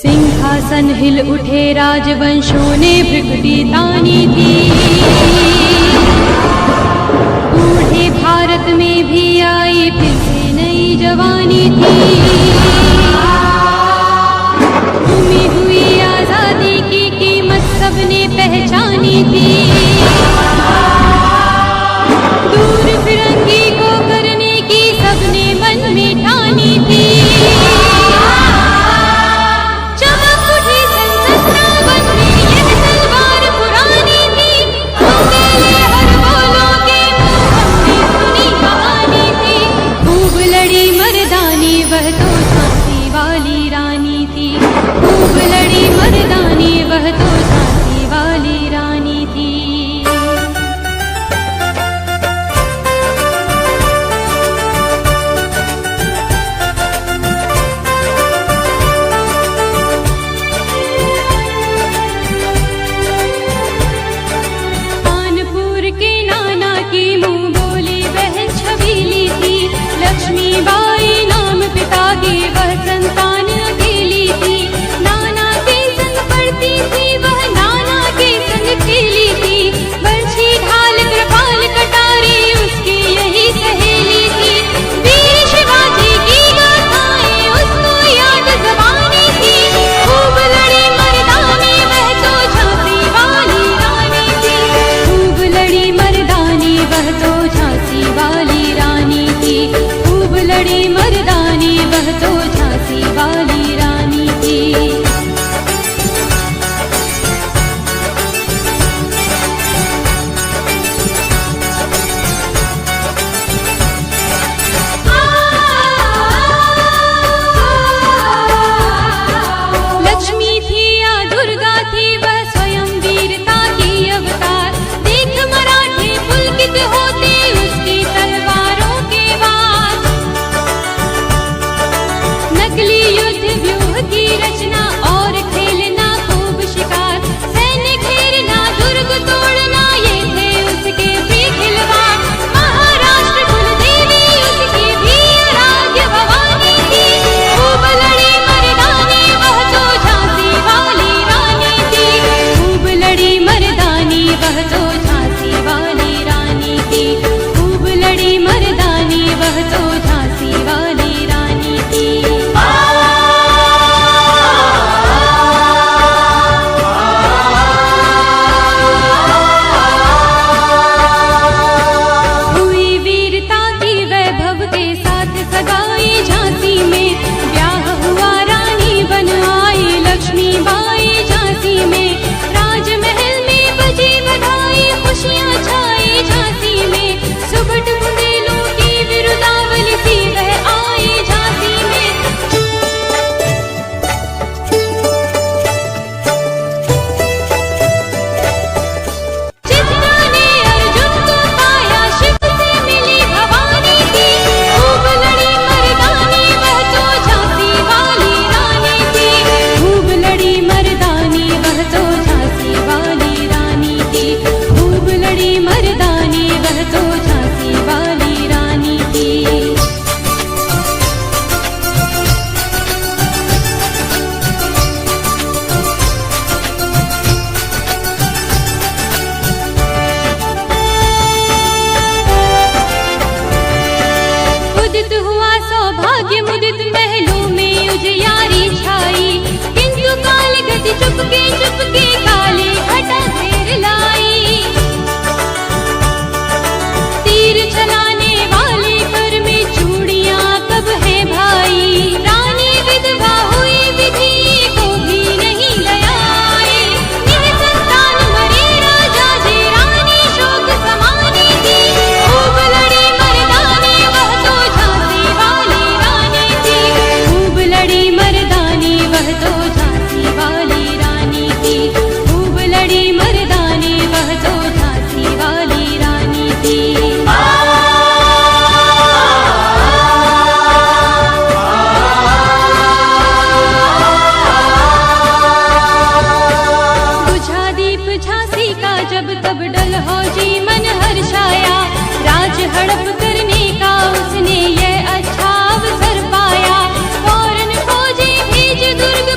सिंहासन हिल उठे राजवंशों ने भ्रिकुटी तानी थी। बूढ़े भारत में भी आई फिर से नई जवानी थी। घूमी हुई आजादी की कीमत सबने पहचानी थी। दूर फिरंगी को करने की सबने मन में ठानी थी। वह तो झांसी वाली रानी थी। खूब लड़ी मर्दानी वह तो झांसी वाली रानी थी। कानपुर के नाना की मुंह बोली वह छबीली थी। लक्ष्मीबाई पिता की वह संतान अकेली थी। नाना के संग पढ़ती थी वह, नाना के संग खेली थी। बरछी ढाल कृपाल कटारी उसकी यही सहेली थी। वीर शिवाजी की गाथाएं उसको याद ज़बानी थी। खूब लड़ी मर्दानी वह तो झांसी वाली रानी थी। खूब लड़ी मर्दानी वह तो झांसी वाली रानी थी। खूब लड़ी मर्दानी वह तो झांसी वाली रानी थी। लक्ष्मी थी या दुर्गा थी वह स्वयं वीरता की अवतार। देख मराठे पुलकित होते उसकी तलवारों के वार। नकली युद्ध व्यूह की रचना और खेलना खूब शिकार। सैन्य घेरना दुर्ग तोड़ना ये थे उसके भी खिलवाड़। महाराष्ट्र कुलदेवी उसकी भी आराध्य भवानी थी। खूब लड़ी मर्दानी वह तो झांसी वाली रानी थी। खूब लड़ी मर्दानी वह तो झांसी वाली रानी थी। खूब लड़ी मर्दानी वह तो झांसी वाली रानी थी। सगाई झांसी में ब्याह हुआ रानी बन आई लक्ष्मीबाई झांसी में। राजमहल में बजी बधाई खुशियां छाई झांसी में। सुबह बुंदेलों की विरुदावली सी वह आई झांसी में। चित्रा ने अर्जुन को पाया शिव से मिली भवानी थी। खूब लड़ी मर्दानी वह तो झांसी वाली रानी थी। खूब लड़ी मर्दानी वह तो झांसी वाली रानी थी। खूब लड़ी मर्दानी वह तो झांसी वाली रानी थी। उदित हुआ सौभाग्य मुदित महलों में उजियारी छाई। किंतु काल गति चुपके चुपके काली घटा घेर लाई। तीर चलाने वाले कर में चूड़ियां कब है भाई। रानी विधवा हुई विधि को भी नहीं लयाई। निसंतान मरे राजा जी रानी शोक समानी थी। खूब लड़ी मर्दानी वह तो झांसी वाली रानी थी। खूब लड़ी मर्दानी वह तो झांसी वाली रानी थी। खूब लड़ी मर्दानी वह तो झांसी वाली रानी थी। बुझा दीप झांसी का जब तब डल हो जी मन हर्षाया। राज हड़प करने का उसने ये अच्छा अवसर पाया। फौरन फौजी भेज दुर्ग